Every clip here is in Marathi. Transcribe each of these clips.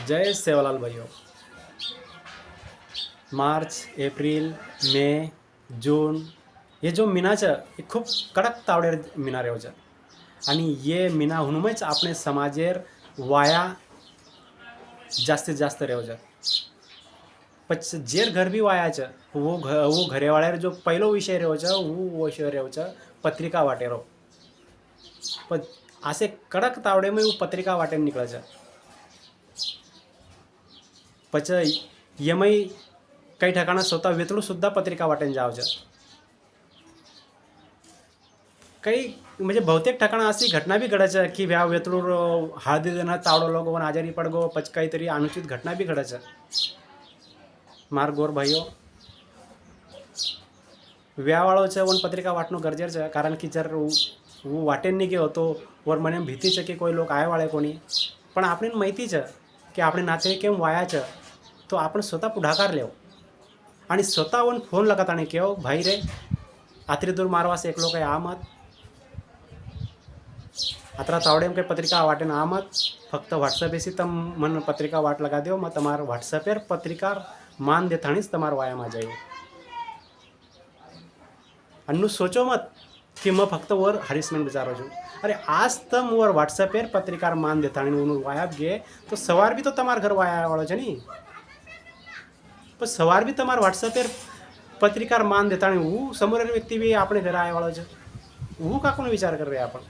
जय सेवालाल भाइयों। मार्च, एप्रिल, मे, जून हे जो महीना छे ये खूब कड़क तावड़ेर महीना रह्यो छे आणि ये महीना हुनुमच आपणे समाजेर वाया जास्तीत जास्त रह्यो छे। પછી જેર घर भी वाया छे वो घरेवाळ्यार जो पहलो विषय रह्यो छे वो विषय रह्यो छे पत्रिका वाटेरो। पण असे कड़क तावड़े में वो पत्रिका वाटे निकळे छे। પછી यमय काही ठिकाणा स्वतः वेतळू सुद्धा पत्रिका वाटेन जाव छे। काही म्हणजे बहुतेक ठिकाणा अशी घटना भी घडे छे की ह्या वेतळूर हळदी देना तावडो लोगोन आजारी पड़ गो, પછી काहीतरी अनुचित घटना भी घडे छे। मार गोर भाइयों व्यावाळो छे वन पत्रिका वाटनो गरजेर छे, कारण की जर वो वाटेन नहीं गयो तो वर मने भीती छे कि कोई लोग आए वाळे कोणी, पण आपणे माहिती छे की आपणे नाते केम वाया छे, तो आपण स्वतः पुढाकार लेव आणि स्वतः वन फोन लगात आणि केव भाई रे आतरी दूर मारवास एकलो काही आमत अतरा तावड़ेम के पत्रिका वाटेन आमत फक्त व्हाट्सएप एसी तम मन पत्रिका वाट लगा दो मैं तमार व्हाट्सएपर पत्रिका मान देताणीज तमार वाया में जायो। अन्नु सोचो मत कि मैं फक्त वर हरिसमेंट विचारो छूँ। अरे आज तम वर व्हाट्सएपर पत्रिकार मान देताणी उन वाया गे तो सवार भी तो तमार घर वाया वाळो छे नी, पण सवार भी तमार व्हाट्सएपर पत्रिकार मान देताणी वो समोर व्यक्ति भी अपने घर आया वाळो छे, वो का कोण विचार कर रहे आपण।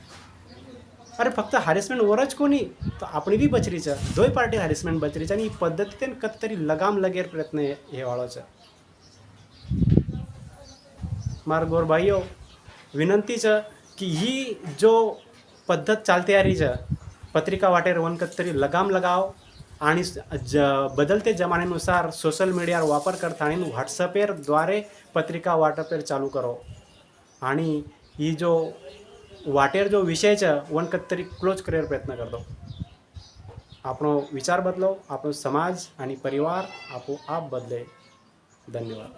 अरे फक्त हॅरेसमेंट वरच कोणी तो आपणी बी बचरी छे, दोय पार्टी हॅरेसमेंट बचरी छे आणि ही पद्धतीन कतरी लगाम लगेर प्रयत्न हे वाळो छे। मार गोर भाइयों विनंती छे कि ही जो पद्धत चालती आ रही छे पत्रिका वाटेर वन कतरी लगाम लगाव आणि बदलते जमान्यानुसार सोशल मीडियार वापर करता आणि व्हाट्सएपर द्वारे पत्रिका वाटपेर चालू करो आणि ही जो वाटेर जो विषय छे वन कतरी क्लोज करेर प्रयत्न करतो। आपणो विचार बदलो, आपणो समाज आणि परिवार आपो आप बदले। धन्यवाद।